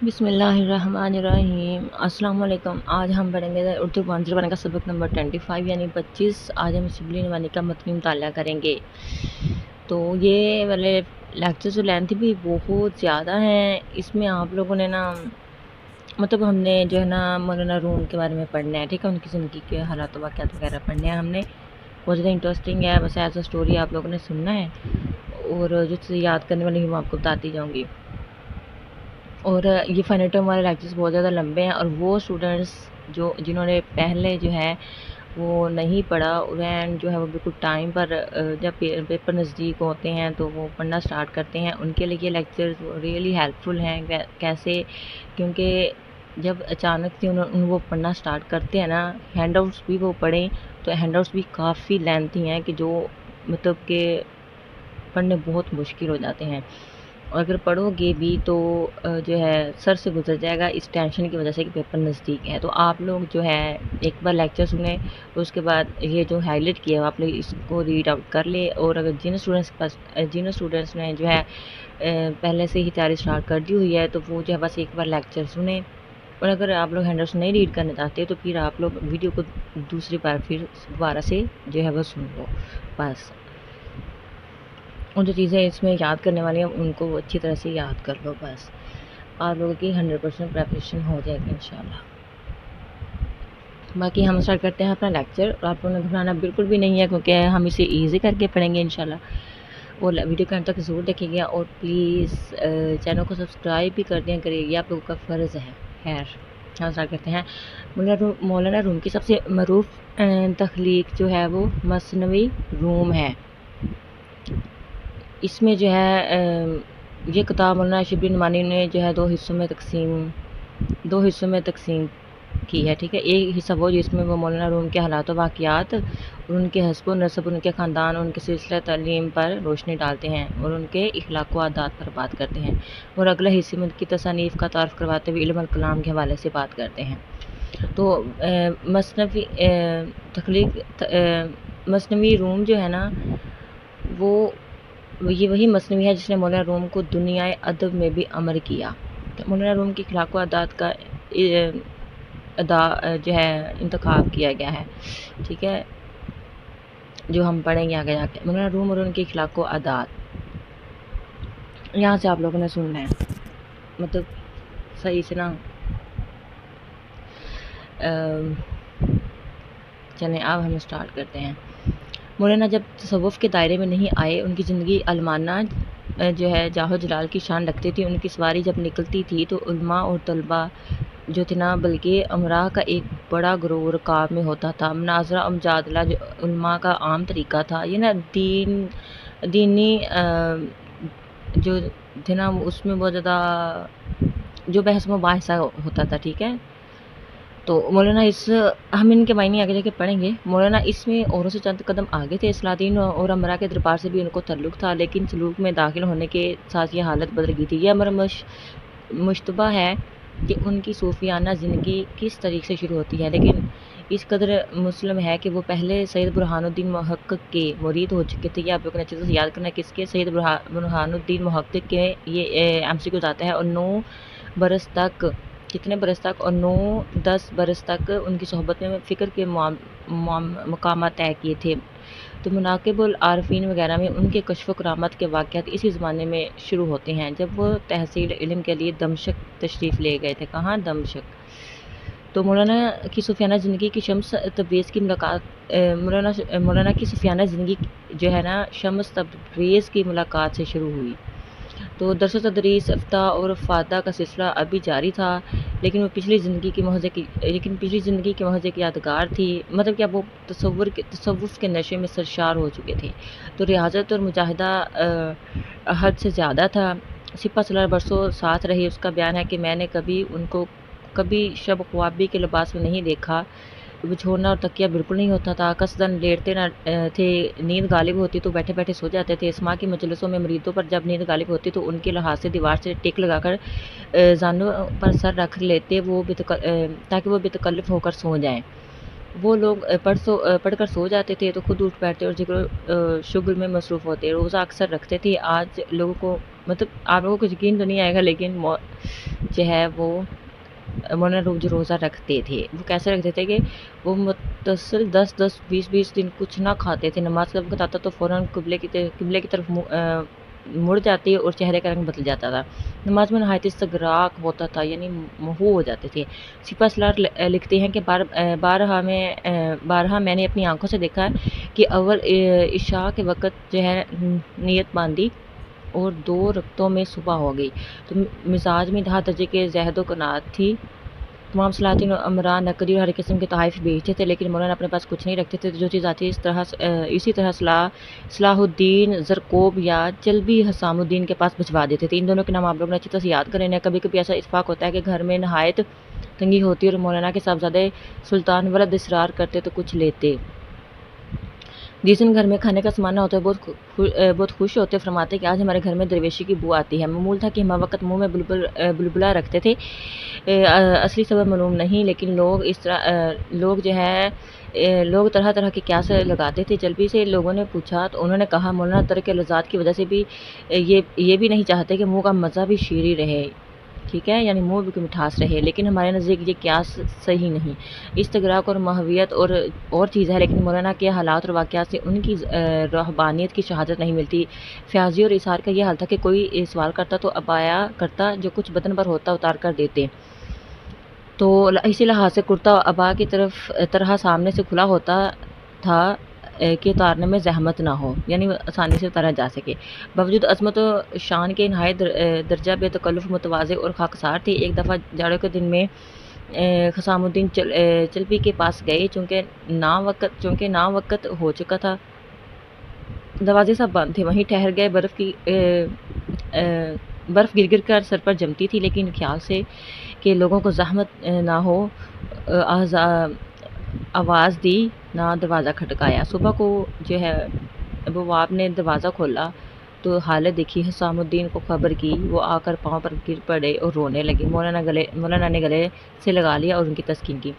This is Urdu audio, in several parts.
بسم اللہ الرحمن الرحیم۔ السلام علیکم۔ آج ہم پڑھیں گے اردو 101 کا سبق نمبر 25 یعنی 25۔ آج ہم شبلی نوانی کا متنی مطالعہ کریں گے۔ تو یہ والے لیکچر جو لینتھ بھی بہت زیادہ ہیں، اس میں آپ لوگوں نے نا مطلب ہم نے جو ہے نا مولانا روم کے بارے میں پڑھنا ہے، ٹھیک ہے، ان کی زندگی کے حالات و واقعات وغیرہ پڑھنے ہیں ہم نے۔ بہت زیادہ انٹرسٹنگ ہے، بس ایز اے اسٹوری آپ لوگوں نے سننا ہے، اور جو چیزیں یاد کرنے والی ہوں میں آپ کو بتاتی جاؤں گی۔ اور یہ فائنل ٹرم والے لیکچرز بہت زیادہ لمبے ہیں، اور وہ اسٹوڈنٹس جنہوں نے پہلے جو ہے وہ نہیں پڑھا، انہیں جو ہے وہ بالکل ٹائم پر جب پیپر نزدیک ہوتے ہیں تو وہ پڑھنا سٹارٹ کرتے ہیں، ان کے لیے یہ لیکچرز ریئلی ہیلپ فل ہیں۔ کیسے؟ کیونکہ جب اچانک سے وہ پڑھنا سٹارٹ کرتے ہیں نا، ہینڈ آؤٹس بھی وہ پڑھیں تو ہینڈ آؤٹس بھی کافی لینتھی ہیں کہ جو مطلب کہ پڑھنے بہت مشکل ہو جاتے ہیں، اور اگر پڑھو گے بھی تو جو ہے سر سے گزر جائے گا اس ٹینشن کی وجہ سے کہ پیپر نزدیک ہے۔ تو آپ لوگ جو ہے ایک بار لیکچر سنیں، اس کے بعد یہ جو ہائی لائٹ کیا ہے آپ لوگ اس کو ریڈ آؤٹ کر لیں، اور اگر جن اسٹوڈنٹس نے جو ہے پہلے سے ہی تیاری اسٹارٹ کر دی ہوئی ہے تو وہ جو ہے بس ایک بار لیکچر سنیں، اور اگر آپ لوگ ہینڈ آؤٹس نہیں ریڈ کرنا چاہتے تو پھر آپ لوگ ویڈیو کو دوسری بار پھر دوبارہ سے جو ہے وہ سن لو بس، اور جو چیزیں اس میں یاد کرنے والی ہیں ان کو اچھی طرح سے یاد کر لو، بس آپ لوگوں کی 100% پریپریشن ہو جائے گی انشاءاللہ۔ باقی ہم اسٹارٹ کرتے ہیں اپنا لیکچر، اور آپ لوگوں نے گھبرانا بالکل بھی نہیں ہے کیونکہ ہم اسے ایزی کر کے پڑھیں گے انشاءاللہ، اور ویڈیو کے انت تک ضرور دیکھیں گے، اور پلیز چینل کو سبسکرائب بھی کر دیا کریے، یہ آپ لوگوں کا فرض ہے۔ خیر ہم اسٹارٹ کرتے ہیں۔ مولانا روم کی سب سے معروف تخلیق جو ہے وہ مثنوی روم ہے۔ اس میں جو ہے یہ کتاب مولانا شبلی نعمانی نے جو ہے دو حصوں میں تقسیم کی ہے، ٹھیک ہے۔ ایک حصہ وہ جس میں وہ مولانا روم کے حالات و واقعات اور ان کے حسب و نسب، ان کے خاندان، ان کے سلسلہ تعلیم پر روشنی ڈالتے ہیں، اور ان کے اخلاق و عادات پر بات کرتے ہیں، اور اگلے حصے میں ان کی تصانیف کا تعارف کرواتے ہوئے علم الکلام کے حوالے سے بات کرتے ہیں۔ تو مثنوی روم جو ہے نا وہ یہ وہی مثنوی ہے جس نے مولانا روم کو دنیائے ادب میں بھی امر کیا۔ مولانا روم کی اخلاق و عادات کا جو ہے انتخاب کیا گیا ہے، ٹھیک ہے، جو ہم پڑھیں گے آگے جا کے۔ مولانا روم اور ان کی اخلاق و عادات یہاں سے آپ لوگوں نے سننا ہے، مطلب صحیح سے نا۔ چلیں اب ہم اسٹارٹ کرتے ہیں۔ مولانا جب تصوف کے دائرے میں نہیں آئے، ان کی زندگی علمانہ جو ہے جاہ و جلال کی شان رکھتی تھی۔ ان کی سواری جب نکلتی تھی تو علماء اور طلباء جو تھے نا بلکہ امراء کا ایک بڑا گروہ رکاب میں ہوتا تھا۔ مناظرہ اور مجادلہ جو علماء کا عام طریقہ تھا، یہ نا دینی جو تھے نا اس میں بہت زیادہ جو بحث مباحثہ ہوتا تھا، ٹھیک ہے۔ تو مولانا ہم ان کے معنی آگے جا کے پڑھیں گے۔ مولانا اس میں اوروں سے چند قدم آگے تھے، سلاطین اور امراء کے دربار سے بھی ان کو تعلق تھا، لیکن سلوک میں داخل ہونے کے ساتھ یہ حالت بدل گئی تھی۔ یہ امر مشتبہ ہے کہ ان کی صوفیانہ زندگی کس طریقے سے شروع ہوتی ہے، لیکن اس قدر مسلم ہے کہ وہ پہلے سید برہان الدین محقق کے مرید ہو چکے تھے۔ یہ آپ لوگوں نے اچھے سے یاد کرنا ہے کس کے، سید برہان الدین محقق کے۔ یہ ایم سی کیو آتا ہے، اور 9 برس تک، کتنے برس تک، اور 9-10 برس تک ان کی صحبت میں فکر کے مقامات طے کیے تھے۔ تو مناقب العارفین وغیرہ میں ان کے کشف و کرامات کے واقعات اسی زمانے میں شروع ہوتے ہیں جب وہ تحصیل علم کے لیے دمشق تشریف لے گئے تھے۔ کہاں؟ دمشق۔ تو مولانا کی صوفیانہ زندگی کی شمس تبریز کی ملاقات مولانا کی صوفیانہ زندگی جو ہے نا شمس تبریز کی ملاقات سے شروع ہوئی۔ تو درس و تدریس، افتاء اور افادہ کا سلسلہ ابھی جاری تھا، لیکن پچھلی زندگی کی محض ایک یادگار تھی، مطلب کہ اب وہ تصوف کے نشے میں سرشار ہو چکے تھے۔ تو ریاضت اور مجاہدہ حد سے زیادہ تھا۔ سپہ سالار برسوں ساتھ رہی، اس کا بیان ہے کہ میں نے ان کو کبھی شب خوابی کے لباس میں نہیں دیکھا، بچھونا اور تکیہ بالکل نہیں ہوتا تھا، قصداً لیٹتے نہ تھے، نیند غالب ہوتی تو بیٹھے بیٹھے سو جاتے تھے۔ اسماء کی مجلسوں میں مریدوں پر جب نیند غالب ہوتی تو ان کے لحاظ سے دیوار سے ٹیک لگا کر زانوں پر سر رکھ لیتے تاکہ وہ بے تکلف ہو کر سو جائیں۔ وہ لوگ پڑھ کر سو جاتے تھے تو خود اٹھ بیٹھتے اور ذکر و شغل میں مصروف ہوتے۔ روزہ اکثر رکھتے تھے۔ آج لوگوں کو مطلب آپ لوگوں کو یقین تو نہیں آئے گا، لیکن جو ہے وہ مولانا جو روزہ رکھتے تھے وہ کیسے رکھتے تھے کہ وہ متصل 10 20 دن کچھ نہ کھاتے تھے. نماز کا وقت آتا تو فوراً قبلے کی طرف مڑ جاتے اور چہرے کا رنگ بدل جاتا تھا. نماز میں نہایت استغراق ہوتا تھا، یعنی محو ہو جاتے تھے. سپہ سالار لکھتے ہیں کہ بارہا میں نے اپنی آنکھوں سے دیکھا کہ اول عشاء کے وقت جو ہے نیت باندھی اور 2 رکعتوں میں صبح ہو گئی. تو مزاج میں انتہا درجے کے زہد و قناعت تھی. تمام سلاطین و امراء نقدی اور ہر قسم کے تحائف بیچتے تھے، لیکن مولانا اپنے پاس کچھ نہیں رکھتے تھے. جو چیز آتی اسی طرح صلاح الدین زرکوب یا چلبی حسام الدین کے پاس بھجوا دیتے تھے. ان دونوں کے نام آپ لوگ نے اچھی طرح سے یاد کریں. کبھی کبھی ایسا اتفاق ہوتا ہے کہ گھر میں نہایت تنگی ہوتی اور مولانا کے صاحبزادے سلطان ولد اصرار کرتے تو کچھ لیتے. جس دن گھر میں کھانے کا سامان نہ ہوتا ہے بہت خوش ہوتے، فرماتے کہ آج ہمارے گھر میں درویشی کی بو آتی ہے. معمول تھا کہ ہم وقت منہ میں بلبلا رکھتے تھے. اصلی سبب معلوم نہیں، لیکن لوگ جو ہے لوگ طرح طرح کے قیاس لگاتے تھے. جلبی سے لوگوں نے پوچھا تو انہوں نے کہا مولانا ترک لذات کی وجہ سے بھی یہ بھی نہیں چاہتے کہ منہ کا مزہ بھی شیریں رہے، ٹھیک ہے، یعنی منہ بھی مٹھاس رہے. لیکن ہمارے نزدیک یہ قیاس صحیح نہیں. استغراق اور محویت اور چیز ہے، لیکن مولانا کے حالات اور واقعات سے ان کی رہبانیت کی شہادت نہیں ملتی. فیاضی اور اثار کا یہ حال تھا کہ کوئی سوال کرتا تو ابایا کرتا، جو کچھ بدن پر ہوتا اتار کر دیتے. تو اسی لحاظ سے کرتا ابا کی طرح سامنے سے کھلا ہوتا تھا کہ اتارنے میں زحمت نہ ہو، یعنی آسانی سے اتارا جا سکے. باوجود عظمت و شان کے نہایت درجہ بے تکلف، متواضع اور خاکسار تھی. ایک دفعہ جاڑوں کے دن میں حسام الدین چلبی کے پاس گئے. چونکہ نا وقت ہو چکا تھا، دروازے سب بند تھے. وہیں ٹھہر گئے. برف گر گر کر سر پر جمتی تھی، لیکن خیال سے کہ لوگوں کو زحمت نہ ہو آواز دی نہ دروازہ کھٹکایا. صبح کو جو ہے بواب نے دروازہ کھولا تو حالت دیکھی. حسام الدین کو خبر کی. وہ آ کر پاؤں پر گر پڑے اور رونے لگے. مولانا نے گلے سے لگا لیا اور ان کی تسکین کی.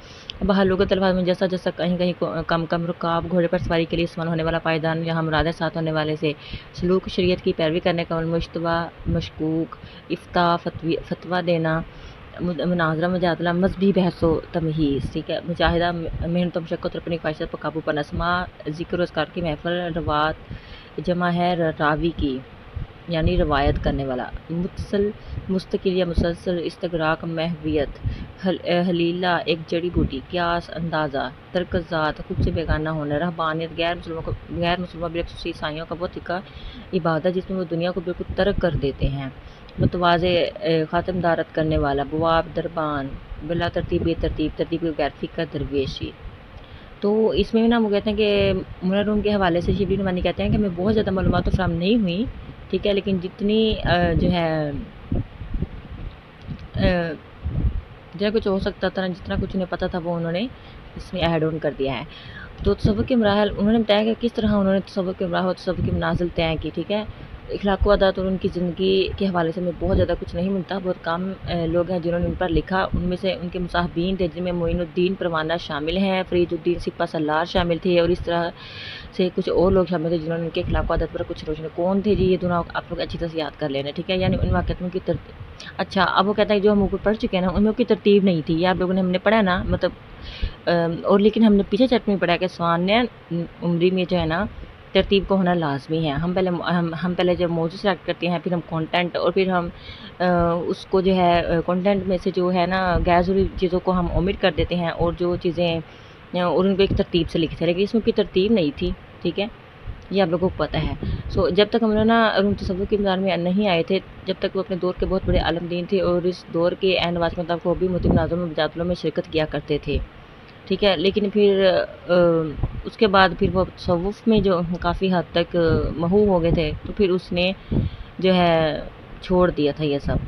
باہر لغت الفاظ میں جیسا کہیں کم رکاب، گھوڑے پر سواری کے لیے استعمال ہونے والا پائیدان، یہاں مراد ہے ساتھ ہونے والے سے سلوک، شریعت کی پیروی کرنے کا مشتبہ، مشکوک، افتاء، فتویٰ دینا، مناظرہ، مجادلہ، مذہبی بحث و تمہیز، ٹھیک ہے، مجاہدہ، محنت و مشقت اور اپنی خواہشات پر قابو پانا. سماع، ذکر و اذکار کی محفل. روات جمع ہے راوی کی، یعنی روایت کرنے والا. متصل، مستقل یا مسلسل. استغراق، محویت. حلیلہ، ایک جڑی بوٹی. قیاس، اندازہ. ترک ذات، خود سے بیگانہ ہونا. رہبانیت، غیر مسلموں بالخصوص عیسائیوں کا وہ طریقہ عبادت جس میں وہ دنیا کو بالکل ترک کر دیتے ہیں. متواضع، خاتم دارت کرنے والا. بواب، دربان. بلا ترتیب، بے ترتیب، ترتیب کے بغیر. فقہ، درویشی. تو اس میں نا وہ کہتے ہیں کہ مولانا روم کے حوالے سے شبلی نعمانی کہتے ہیں کہ ہمیں بہت زیادہ معلومات تو فراہم نہیں ہوئی، ٹھیک ہے، لیکن جتنی جو ہے جتنا کچھ ہو سکتا تھا، جتنا کچھ انہیں پتہ تھا وہ انہوں نے اس میں ایڈ آن کر دیا ہے. تو تصوف کے مراحل انہوں نے بتایا کہ کس طرح انہوں نے تصوف کے مراحل اور تصوف کی منازل طے کی، ٹھیک ہے. اخلاق و عادات اور ان کی زندگی کے حوالے سے ہمیں بہت زیادہ کچھ نہیں ملتا. بہت کم لوگ ہیں جنہوں نے ان پر لکھا. ان میں سے ان کے مصاحبین تھے جن میں معین الدین پروانہ شامل ہیں، فرید الدین سپہ سالار شامل تھے، اور اس طرح سے کچھ اور لوگ شامل تھے جنہوں نے ان کے اخلاق و عادات پر کچھ روشنی. کون تھے جی؟ یہ دونوں آپ لوگ اچھی طرح سے یاد کر لینا، ٹھیک ہے. یعنی ان واقعات کی اچھا اب وہ کہتا ہے جو ہم اوپر پڑھ چکے ہیں نا ان میں کی ترتیب نہیں تھی. یہ آپ لوگوں نے ہم نے پڑھا نا، مطلب اور لیکن ہم نے پیچھے چیپٹر میں پڑھا کہ سوانح عمری میں جو ہے نا ترتیب کو ہونا لازمی ہے. ہم پہلے جب موضوع سلیکٹ کرتے ہیں، پھر ہم کنٹینٹ، اور پھر ہم اس کو جو ہے کنٹینٹ میں سے جو ہے نا غیر ضروری چیزوں کو ہم اومٹ کر دیتے ہیں، اور جو چیزیں اور ان کو ایک ترتیب سے لکھتے ہیں، لیکن اس میں کوئی ترتیب نہیں تھی، ٹھیک ہے. یہ آپ لوگوں کو پتہ ہے. جب تک ہم نا تصوف کے میدان میں نہیں آئے تھے، جب تک وہ اپنے دور کے بہت بڑے عالم دین تھے، اور اس دور کے عین نواز کے مطابق وہ بھی مناظروں میں مجادلوں میں شرکت کیا کرتے تھے، ٹھیک ہے. لیکن پھر اس کے بعد پھر وہ تصوف میں جو کافی حد تک محو ہو گئے تھے، تو پھر اس نے جو ہے چھوڑ دیا تھا یہ سب.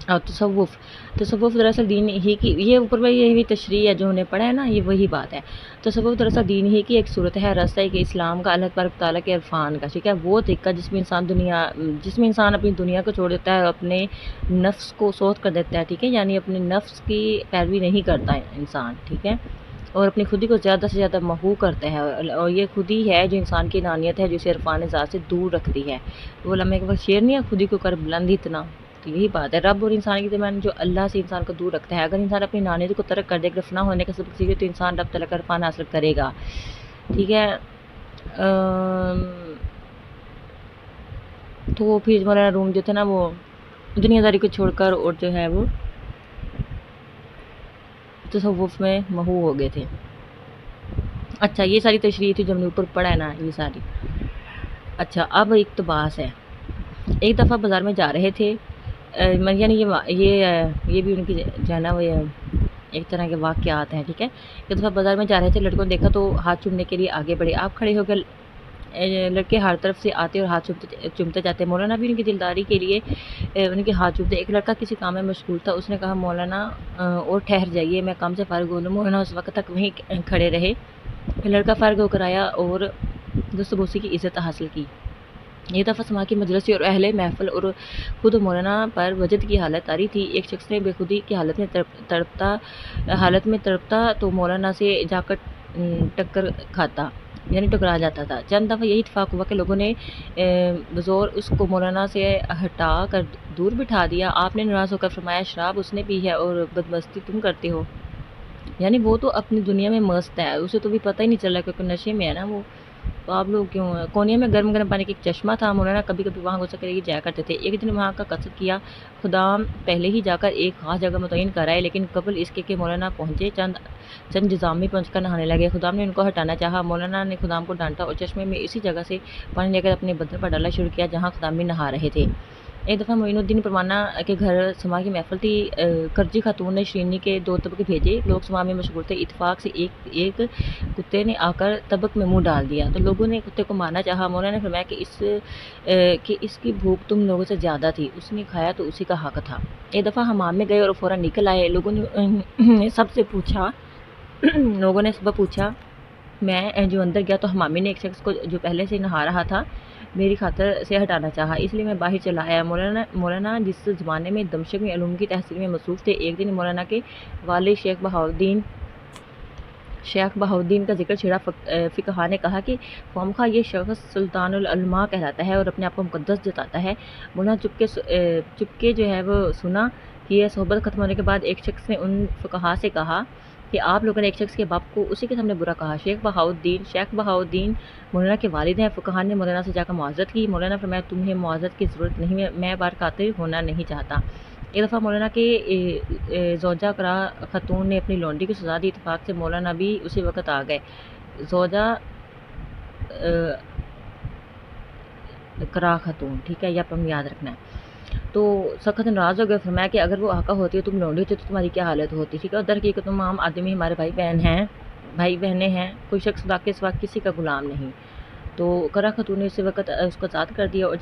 اور تصوف دراصل دین ہی کی، یہ اوپر میں یہ بھی تشریح ہے جو انہیں پڑھا ہے نا، یہ وہی بات ہے. تصوف دراصل دین ہی کی ایک صورت ہے، راستہ ہے کہ اسلام کا، اللہ تبارک تعالیٰ کے عرفان کا، ٹھیک ہے. وہ طریقہ جس میں انسان اپنی دنیا کو چھوڑ دیتا ہے، اپنے نفس کو سوت کر دیتا ہے، ٹھیک ہے. یعنی اپنے نفس کی پیروی نہیں کرتا ہے انسان، ٹھیک ہے. اور اپنی خودی کو زیادہ سے زیادہ محو کرتا ہے، اور یہ خودی ہے جو انسان کی انانیت ہے، جو اسے عرفان ذات سے دور رکھتی ہے۔ وہ لمحے کے وقت شعر نہیں ہے، خودی کو کر بلند اتنا، تو یہی بات ہے، رب اور انسان کے درمیان جو اللہ سے انسان کو دور رکھتا ہے۔ اگر انسان اپنی انانیت کو ترک کر دے، اگر فنا ہونے کا سبق سیکھے، تو انسان رب تعالیٰ کا عرفان حاصل کرے گا، ٹھیک ہے۔ تو وہ پھر مولانا روم جو تھے نا، وہ دنیا داری کو چھوڑ کر اور جو ہے وہ تصوف میں محو ہو گئے تھے۔ اچھا، یہ ساری تشریح تھی جو ہم نے اوپر پڑھا ہے نا، یہ ساری۔ اچھا، اب اقتباس ہے۔ ایک دفعہ بازار میں جا رہے تھے، یعنی یہ بھی ان کی جو ہے نا وہ ایک طرح کے واقعات ہیں، ٹھیک ہے۔ ایک دفعہ بازار میں جا رہے تھے، لڑکوں نے دیکھا تو ہاتھ چومنے کے لیے آگے بڑھے، آپ کھڑے ہو گئے، لڑکے ہر طرف سے آتے اور ہاتھ چومتے جاتے۔ مولانا بھی ان کی دلداری کے لیے ان کے ہاتھ چومتے۔ ایک لڑکا کسی کام میں مشغول تھا، اس نے کہا مولانا اور ٹھہر جائیے، میں کام سے فارغ ہو لوں۔ مولانا اس وقت تک وہیں کھڑے رہے، پھر لڑکا فارغ ہو کر آیا اور دوست بوسی کی عزت حاصل کی۔ ایک دفعہ سما کی مجلس اور اہل محفل اور خود مولانا پر وجد کی حالت آ رہی تھی۔ ایک شخص نے بے خودی کی حالت میں تڑپتا تو مولانا سے جا کر ٹکر کھاتا، یعنی ٹکرا جاتا تھا۔ چند دفعہ یہی اتفاق ہوا کہ لوگوں نے بزور اس کو مولانا سے ہٹا کر دور بٹھا دیا۔ آپ نے ناراض ہو کر فرمایا، شراب اس نے پی ہے اور بدمستی تم کرتے ہو، یعنی وہ تو اپنی دنیا میں مست ہے، اسے تو بھی پتہ ہی نہیں چلا کیونکہ نشے میں ہے نا وہ، تو آپ لوگ کیوں ہیں؟ کونیا میں گرم گرم پانی کا ایک چشمہ تھا، مولانا کبھی کبھی وہاں غسل کرنے جایا کرتے تھے۔ ایک دن وہاں کا قصد کیا، خدام پہلے ہی جا کر ایک خاص جگہ متعین کر آئے، لیکن قبل اس کے کہ مولانا پہنچے چند جزام میں پہنچ کر نہانے لگے۔ خدام نے ان کو ہٹانا چاہا، مولانا نے خدام کو ڈانٹا اور چشمے میں اسی جگہ سے پانی لے کر اپنے بدن پر ڈالنا شروع کیا جہاں خدام بھی نہا رہے تھے۔ ایک دفعہ معین الدین پروانہ کے گھر سما کی محفل تھی۔ کرجی خاتون نے شیرینی کے 2 طبق بھیجے، لوگ سما میں مشغول تھے۔ اتفاق سے ایک کتے نے آ کر طبق میں منہ ڈال دیا تو لوگوں نے کتے کو مارنا چاہا۔ مولانا نے فرمایا کہ اس کی بھوک تم لوگوں سے زیادہ تھی، اس نے کھایا تو اسی کا حق تھا۔ ایک دفعہ حمام میں گئے اور فوراً نکل آئے، لوگوں نے سب پوچھا، میں جو اندر گیا تو حمامی نے ایک شخص کو جو پہلے سے نہا رہا تھا میری خاطر سے ہٹانا چاہا، اس لیے میں باہر چلا آیا۔ مولانا جس زمانے میں دمشق میں علوم کی تحصیل میں مصروف تھے، ایک دن مولانا کے والد شیخ بہاؤالدین کا ذکر چھڑا۔ فقہا نے کہا کہ خواہ یہ شخص سلطان العلماء کہلاتا ہے اور اپنے آپ کو مقدس جتاتا ہے۔ مولانا چپکے جو ہے وہ سنا کہ یہ صحبت ختم ہونے کے بعد ایک شخص نے ان فقہا سے کہا کہ آپ لوگوں نے ایک شخص کے باپ کو اسی کے سامنے برا کہا۔ شیخ بہاؤالدین مولانا کے والد ہیں۔ فقہا نے مولانا سے جا کر معذرت کی۔ مولانا فرمایا، تمہیں معذرت کی ضرورت نہیں، میں بار خاطر ہونا نہیں چاہتا۔ ایک دفعہ مولانا کے زوجہ کرا خاتون نے اپنی لونڈی کو سزا دی، اتفاق سے مولانا بھی اسی وقت آ گئے۔ زوجہ کرا خاتون، ٹھیک ہے، یہ آپ ہم یاد رکھنا ہے۔ تو سخت ناراض ہو گئے، فرمایا کہ اگر وہ آقا ہوتی ہے تم لونڈی ہوتی تو تمہاری کیا حالت ہوتی، ٹھیک ہے۔ اور در حقیقت تمام آدمی ہمارے بھائی بہنیں ہیں، کوئی شخص خدا کے سوا کسی کا غلام نہیں۔ تو کرا خاتون نے اسی وقت اس کو آزاد کر دیا اور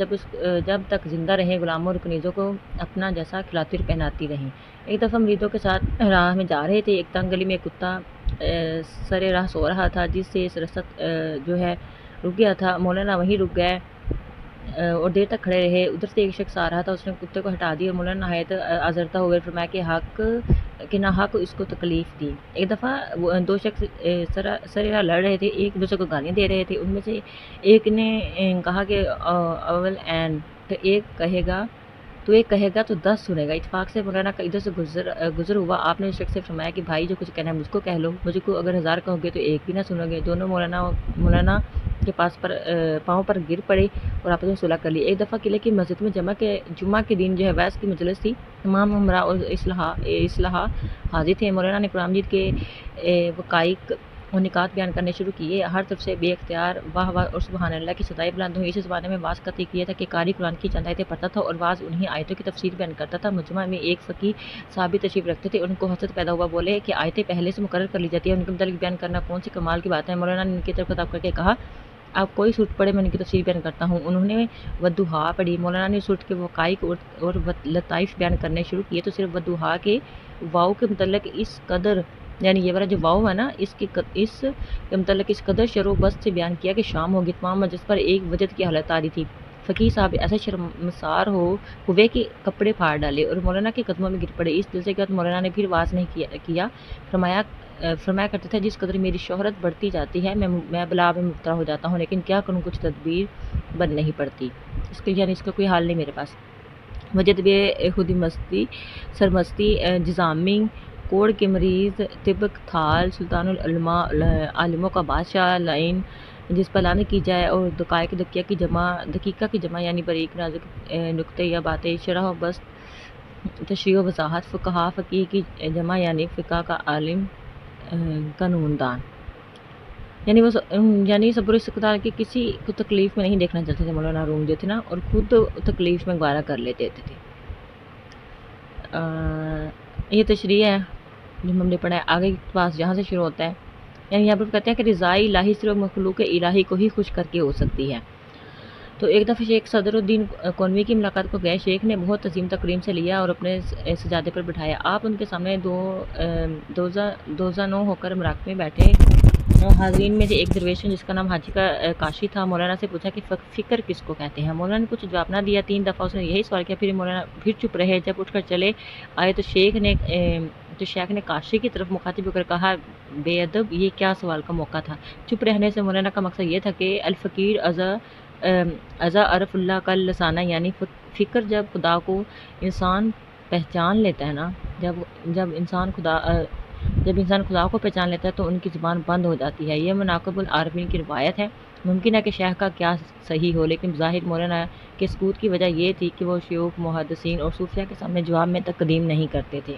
جب تک زندہ رہے غلاموں اور کنیزوں کو اپنا جیسا کھلاتی اور پہناتی رہیں۔ ایک دفعہ مریدوں کے ساتھ راہ میں جا رہے تھے، ایک تنگ گلی میں ایک کتا سر راہ سو رہا تھا، جس سے اس رسط جو ہے رک گیا تھا۔ مولانا وہیں رک گئے اور دیر تک کھڑے رہے۔ ادھر سے ایک شخص آ رہا تھا، اس نے کتے کو ہٹا دیا اور مولانا نہایت آزردہ ہوئے، فرمایا کہ ناحق اس کو تکلیف دی۔ ایک دفعہ 2 شخص سر راہ لڑ رہے تھے، ایک دوسرے کو گالیاں دے رہے تھے۔ ان میں سے ایک نے کہا کہ اول این تو ایک کہے گا تو 10 سنے گا۔ اتفاق سے مولانا کا ادھر سے گزر ہوا، آپ نے اس شخص سے فرمایا کہ بھائی جو کچھ کہنا ہے مجھ کو کہہ لو، مجھ کو اگر 1000 کہو گے تو ایک بھی نہ سنو گے۔ دونوں مولانا کے پاؤں پر گر پڑے اور آپس میں صلح کر لی۔ ایک دفعہ قلعے کی مسجد میں جمعہ کے دن جو ہے وعظ کی مجلس تھی، تمام امراء اور اصلاح حاضر تھے۔ مولانا نے قرآن مجید کے حقائق اور نکات بیان کرنے شروع کیے، ہر طرف سے بے اختیار واہ واہ اور سبحان اللہ کی صدائیں بلند ہوئی۔ اسی زمانے میں واعظ قطعی کیا تھا کہ قاری قرآن کی چند آیتیں پڑھتا تھا اور واعظ انہی آیتوں کی تفسیر بیان کرتا تھا۔ مجمع میں ایک فقیہ صاحب بھی تشریف رکھتے تھے، ان کو حسرت پیدا ہوا، بولے کہ آیتیں پہلے سے مقرر کر لی جاتی ہیں، ان کے متعلق بیان کرنا کون سی کمال کی بات ہے۔ مولانا نے ان کی طرف خطاب کر کے کہا، آپ کوئی سورت پڑھے، میں ان کی تفسیر بیان کرتا ہوں۔ انہوں نے والضحیٰ پڑھی۔ مولانا نے سورت کے حقائق اور لطائف بیان کرنے شروع کیے تو صرف والضحیٰ کے واؤ کے متعلق اس قدر، یعنی یہ والا جو واؤ ہے نا، اس کے متعلق اس قدر شر و بست سے بیان کیا کہ شام ہوگی۔ تمام مجلس پر ایک وجد کی حالت آ رہی تھی۔ فقیہ صاحب ایسے شرمسار ہوئے کہ کپڑے پھاڑ ڈالے اور مولانا کے قدموں میں گر پڑے۔ اس دل سے کہ مولانا نے پھر واعظ نہیں کیا، فرمایا فرمایا کرتے تھے جس قدر میری شہرت بڑھتی جاتی ہے میں بلا میں مبتلا ہو جاتا ہوں، لیکن کیا کروں، کچھ تدبیر بن نہیں پڑتی، اس کے یعنی اس کا کوئی حال نہیں میرے پاس۔ وجد بے خودی مستی سرمستی جزامی کوڑ کے مریض طبق تھال سلطان العلماء عالموں کا بادشاہ لائن جس پر لعنت کی جائے، اور دقائق دقیقہ کی جمع یعنی باریک نازک نکتے یا باتیں، شرح و بسط، تشریح و وضاحت، فقہا فقیہ کی جمع یعنی فقہ کا عالم، قانون دان، یعنی وہ یعنی صبر و استقلال کے کسی کو تکلیف میں نہیں دیکھنا چاہتے تھے مولانا روم جو تھے نا، اور خود تکلیف میں گوارا کر لیتے تھے۔ یہ تشریح ہے جو ہم نے پڑھا ہے، آگے کے پاس جہاں سے شروع ہوتا ہے، یعنی یہاں پر کہتے ہیں کہ رضائی الہی صرف مخلوق الہی کو ہی خوش کر کے ہو سکتی ہے۔ تو ایک دفعہ شیخ صدر الدین کونوی کی ملاقات کو گئے، شیخ نے بہت عظیم تکریم سے لیا اور اپنے سجادے پر بٹھایا، آپ ان کے سامنے دوزہ نو ہو کر مراقبے میں بیٹھے۔ حاضرین میں سے ایک درویش جس کا نام حاجی کا کاشی تھا، مولانا سے پوچھا کہ فکر کس کو کہتے ہیں؟ مولانا نے کچھ جواب نہ دیا، 3 دفعہ اس نے یہی سوال کیا، پھر مولانا پھر چپ رہے۔ جب اٹھ کر چلے آئے تو شیخ نے کاشی کی طرف مخاطب ہو کر کہا، بے ادب، یہ کیا سوال کا موقع تھا؟ چپ رہنے سے مولانا کا مقصد یہ تھا کہ الفقیر ازا عرف اللہ کا لسانہ، یعنی فکر جب خدا کو انسان پہچان لیتا ہے نا، جب انسان خدا کو پہچان لیتا ہے تو ان کی زبان بند ہو جاتی ہے۔ یہ مناقب العارفین کی روایت ہے۔ ممکن ہے کہ شیخ کا کیا صحیح ہو، لیکن ظاہر مولانا کے سکوت کی وجہ یہ تھی کہ وہ شیوخ، محدثین اور صوفیاء کے سامنے جواب میں تقدیم نہیں کرتے تھے۔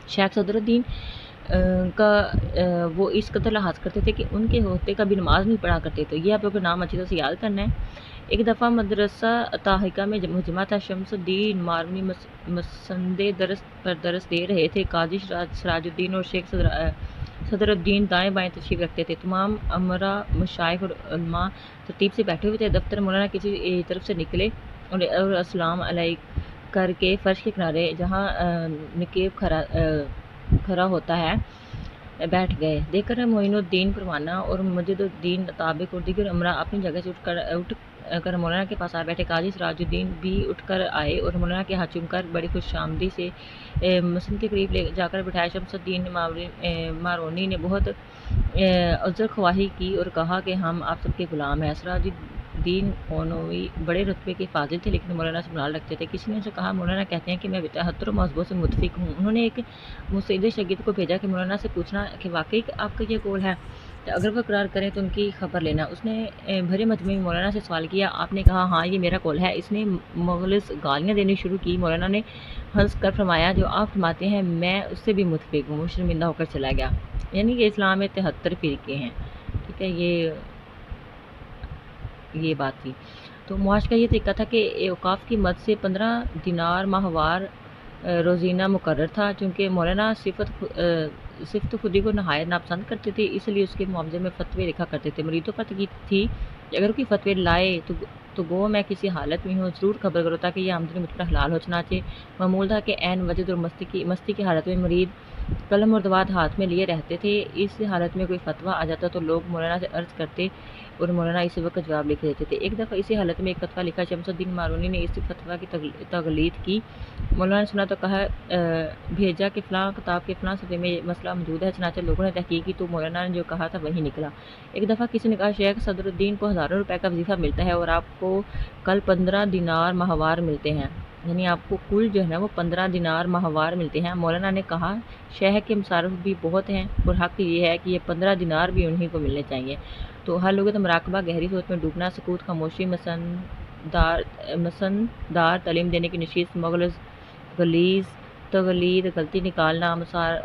شیخ صدر الدین کا وہ اس قدر لحاظ کرتے تھے کہ ان کے ہوتے کبھی نماز نہیں پڑھا کرتے تھے۔ یہ آپ لوگوں کو نام اچھی طرح سے یاد کرنا ہے۔ ایک دفعہ مدرسہ طاہقہ میں مجمع تھا، شمس الدین ماروی مسند درس دے رہے تھے، قاضی سراج الدین اور شیخ صدر الدین دائیں بائیں تشریف رکھتے تھے، تمام امرا مشائخ اور علماء ترتیب سے بیٹھے ہوئے تھے۔ دفتر مولانا کسی طرف سے نکلے اور السلام علیکم کر کے فرش کے کنارے جہاں نقیب کھڑا ہوتا ہے بیٹھ گئے۔ دیکھ کر معین الدین پروانہ اور مجد الدین طابق اور دیگر امراء اپنی جگہ سے اٹھ کر مولانا کے پاس آ بیٹھے۔ قاضی سراج الدین بھی اٹھ کر آئے اور مولانا کے ہاتھ چوم کر بڑی خوش آمدی سے مسند کے قریب لے جا کر بٹھایا۔ شمس الدین مارونی نے بہت عذر خواہی کی اور کہا کہ ہم آپ سب کے غلام ہیں۔ سراج الدین کونوی بڑے رتبے کے فاضل تھے لیکن مولانا سے ملال رکھتے تھے۔ کسی نے ان سے کہا، مولانا کہتے ہیں کہ میں تہتر مذہبوں سے متفق ہوں۔ انہوں نے ایک مستعد شاگرد کو بھیجا کہ مولانا سے پوچھنا کہ واقعی آپ کا یہ قول ہے، اگر وہ اقرار کریں تو ان کی خبر لینا۔ اس نے بھرے مجمع میں مولانا سے سوال کیا، آپ نے کہا ہاں یہ میرا قول ہے۔ اس نے مغلظ گالیاں دینی شروع کی۔ مولانا نے ہنس کر فرمایا، جو آپ فرماتے ہیں میں اس سے بھی متفق ہوں۔ وہ شرمندہ ہو کر چلا گیا۔ یعنی کہ اسلام میں 73 فرقے ہیں، ٹھیک ہے، یہ بات تھی۔ تو معاش کا یہ طریقہ تھا کہ اوقاف کی مد سے 15 دینار ماہوار روزینہ مقرر تھا۔ چونکہ مولانا صفت خودی کو نہایت ناپسند کرتے تھے، اس لیے اس کے معاوضے میں فتوے لکھا کرتے تھے۔ مریدوں پر تاکید تھی کہ اگر کوئی فتوے لائے تو گو میں کسی حالت میں ہوں ضرور خبر کرو تاکہ یہ آمدنی مجھ پر حلال ہو۔ چنانچہ معمول تھا کہ عین وجد اور مستی کی حالت میں مرید قلم اور دوات ہاتھ میں لیے رہتے تھے۔ اس حالت میں کوئی فتویٰ آ جاتا تو لوگ مولانا سے عرض کرتے اور مولانا اسی وقت جواب لکھ دیتے تھے۔ ایک دفعہ اسی حالت میں ایک فتویٰ لکھا، شمس الدین مارونی نے اس فتویٰ کی تغلید کی۔ مولانا نے سنا تو کہا بھیجا کہ فلاں کتاب کے فلاں صفحے میں یہ مسئلہ موجود ہے۔ چنانچہ لوگوں نے تحقیق کی تو مولانا نے جو کہا تھا وہی نکلا۔ ایک دفعہ کسی نے کہا، شیخ صدر الدین کو ہزاروں روپے کا وظیفہ ملتا ہے اور آپ کو کل 15 دینار ماہوار ملتے ہیں، یعنی آپ کو کل جو ہے نا وہ 15 دینار ماہوار ملتے ہیں۔ مولانا نے کہا، شیخ کے مصارف بھی بہت ہیں اور حق یہ ہے کہ یہ 15 دینار بھی انہی کو ملنے چاہیے۔ تو ہر لغت مراقبہ، گہری سوچ میں ڈوبنا، سکوت، خاموشی، مسندار تعلیم دینے کی نشست، مغلظ غلیظ تغلید، غلطی نکالنا،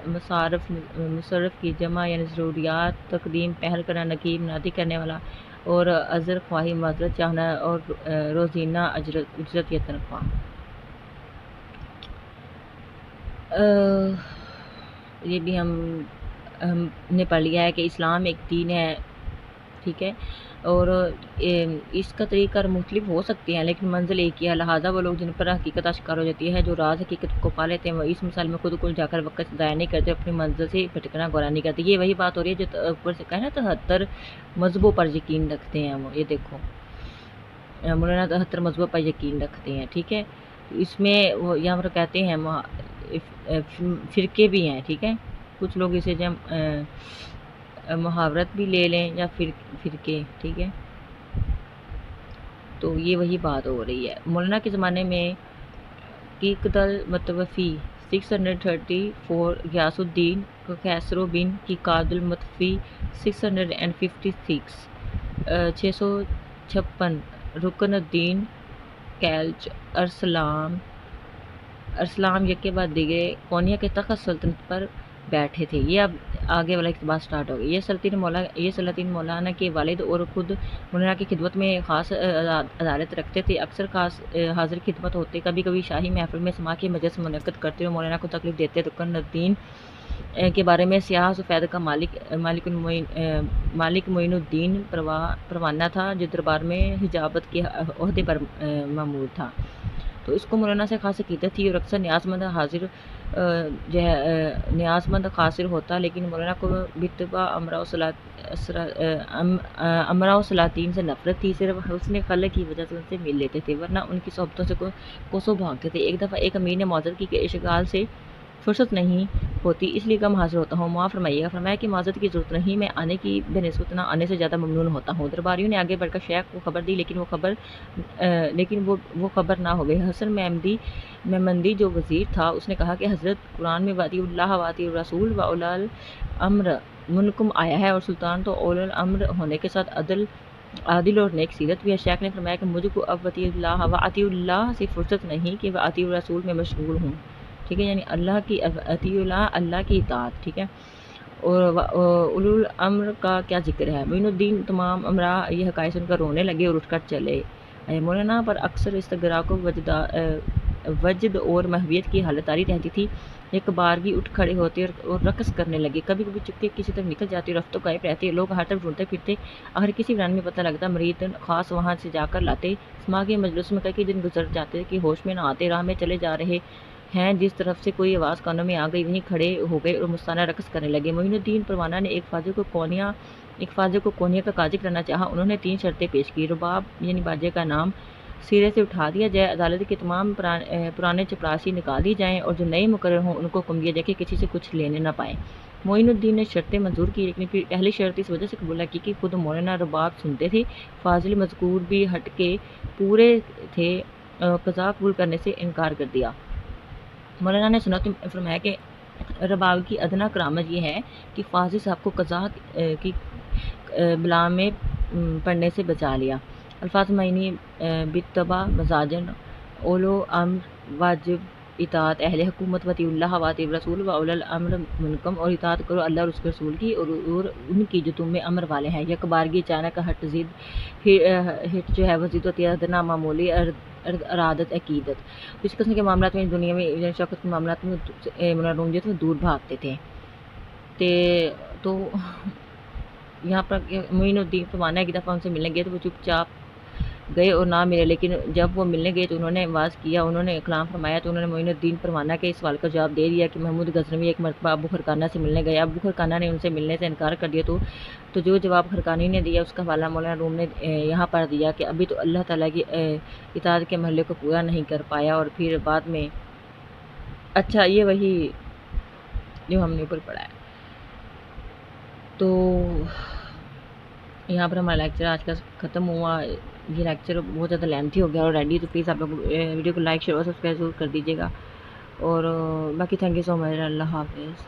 مصرف کی جمع یعنی ضروریات، تقدیم پہل کرنا، نقیب منادی کرنے والا، اور عذر خواہی، معذرت چاہنا، اور روزینہ اجرت یا تنخواہ۔ یہ بھی ہم نے پڑھ لیا ہے کہ اسلام ایک دین ہے، ٹھیک ہے، اور اس کا طریقہ مختلف ہو سکتے ہیں لیکن منزل ایک ہی ہے۔ لہٰذا وہ لوگ جن پر حقیقت اشکار ہو جاتی ہے، جو راز حقیقت کو پا لیتے ہیں، وہ اس مثال میں خود کو جا کر وقت ضائع نہیں کرتے، اپنی منزل سے بھٹکنا گوارا نہیں کرتے۔ یہ وہی بات ہو رہی ہے جو اوپر سے کہا نا 73 مذہبوں پر یقین رکھتے ہیں وہ، یہ دیکھو مولانا 73 مذہبوں پر یقین رکھتے ہیں، ٹھیک ہے۔ اس میں وہ یہاں پر کہتے ہیں فرقے بھی ہیں، ٹھیک ہے۔ کچھ لوگ اسے محاورت بھی لے لیں یا فرقے، ٹھیک ہے، تو یہ وہی بات ہو رہی ہے۔ مولانا کے زمانے میں قیقد المتوفی 634، غیاث الدین کیسرو بن قیقاد المتوفی 656، 656، رکن الدین کیلچ ارسلان یکے بعد دیگرے کونیا کے تخت سلطنت پر بیٹھے تھے۔ یہ اب آگے والا اقتباس سٹارٹ ہو گیا۔ یہ سلاطین مولانا کے والد اور خود مولانا کی خدمت میں خاص عدالت رکھتے تھے، اکثر خاص حاضر خدمت ہوتے، کبھی کبھی شاہی محفل میں سماع کے مجلس منعقد کرتے اور مولانا کو تکلیف دیتے۔ رکن الدین کے بارے میں سیاہ سفید کا مالک معین الدین پروانہ تھا، جو دربار میں حجابت کے عہدے پر مامور تھا، تو اس کو مولانا سے خاص عقیدت تھی اور اکثر نیاز مند حاضر ہوتا، لیکن مولانا کو باتباع امراء و سلاطین سے نفرت تھی، صرف حسن خلق کی وجہ سے ان سے مل لیتے تھے، ورنہ ان کی صحبتوں سے کوسوں بھاگتے تھے۔ ایک دفعہ ایک امیر نے معذرت کی کہ اشغال سے فرصت نہیں ہوتی، اس لیے کم حاضر ہوتا ہوں، معاف فرمائیے گا۔ فرمایا کہ معذرت کی ضرورت نہیں، میں آنے کی بنسبت نہ آنے سے زیادہ ممنون ہوتا ہوں۔ درباریوں نے آگے بڑھ کر شیخ کو خبر دی، لیکن وہ خبر نہ ہو گئی۔ حسن مہمندی جو وزیر تھا، اس نے کہا کہ حضرت قرآن میں واطیعوا اللہ واطیعوا الرسول واولی الامر منکم آیا ہے، اور سلطان تو اولی الامر ہونے کے ساتھ عادل اور نیک سیرت بھی ہے۔ شیخ نے فرمایا کہ مجھ کو اب واطیعوا اللہ سے فرصت نہیں کہ واطیعوا الرسول میں مشغول ہوں، ٹھیک ہے، یعنی اللہ کی اطاعت، ٹھیک ہے، اور اولو الامر کا کیا ذکر ہے۔ معین الدین تمام امراء یہ حقائق سن کر رونے لگے اور اٹھ کر چلے آئے۔ مولانا پر اکثر استغراق و وجد اور محویت کی حالت طاری رہتی تھی، ایک بارگی اٹھ کھڑے ہوتے اور رقص کرنے لگے، کبھی کبھی چپکے کسی طرف نکل جاتے اور رفتہ غائب رہتے، لوگ ہر طرف ڈھونڈتے پھرتے، آخر کسی ویران میں پتہ لگتا، مرید خاص وہاں سے جا کر لاتے۔ سماع کے مجلس میں کئی دن گزر جاتے کہ ہوش میں نہ آتے، راہ میں چلے جا رہے ہیں، جس طرف سے کوئی آواز کانوں میں آ گئی وہیں کھڑے ہو گئے اور مستانہ رقص کرنے لگے۔ معین الدین پروانہ نے ایک فاضل کو کونیا کا قاضی کرنا چاہا، انہوں نے 3 شرطیں پیش کی: رباب یعنی باجے کا نام سرے سے اٹھا دیا جائے، عدالت کے تمام پرانے چپراسی نکال دی جائیں، اور جو نئے مقرر ہوں ان کو حکم دیا جائے کہ کسی سے کچھ لینے نہ پائیں۔ معین الدین نے شرطیں منظور کی، لیکن پھر پہلی شرط اس وجہ سے قبول نہ کی کہ خود مولانا رباب سنتے تھے، فاضل مذکور بھی ہٹ کے پورے تھے، قضا قبول کرنے سے انکار کر دیا۔ مولانا نے سنا تو فرمایا کہ رباب کی ادنیٰ کرامت یہ ہے کہ فاضل صاحب کو قضا کی بلا میں پڑھنے سے بچا لیا۔ الفاظ معنی باتباع مزاجن اولو امر واجب اطاعت اہل حکومت واطیعوا اللہ واطیعوا الرسول واولی الامر منکم، اور اطاعت کرو اللہ اور اس کے رسول کی اور ان کی جو تم میں امر والے ہیں۔ یک بارگی اچانک ہٹ جو ہے وہ ضد ادنیٰ معمولی ارادت عقیدت، اس قسم کے معاملات میں دنیا میں شوکت کے معاملات میں مولانا جو تھے دور بھاگتے تھے۔ تو یہاں پر معین الدین پروانہ ایک دفعہ ان سے ملنے گئے تو وہ چپ چاپ گئے اور نہ ملے، لیکن جب وہ ملنے گئے تو انہوں نے آواز کیا، انہوں نے کلام فرمایا، تو انہوں نے معین الدین پروانہ کے اس سوال کا جواب دے دیا کہ محمود غزنوی ایک مرتبہ ابو خرقانہ سے ملنے گیا، ابو خرقانہ نے ان سے ملنے سے انکار کر دیا، تو جو جواب خرقانی نے دیا اس کا حوالہ مولانا روم نے یہاں پر دیا کہ ابھی تو اللہ تعالیٰ کی اطاعت کے مرحلے کو پورا نہیں کر پایا، اور پھر بعد میں اچھا یہ وہی جو ہم نے اوپر پڑھا ہے۔ تو یہاں پر ہمارا لیکچر آج کا ختم ہوا۔ یہ لیکچر بہت زیادہ لینتھی ہو گیا آلریڈی، تو پلیز آپ لوگ ویڈیو کو لائک شیئر اور سبسکرائب ضرور کر دیجیے گا، اور باقی تھینک یو سو مچ، اللہ حافظ۔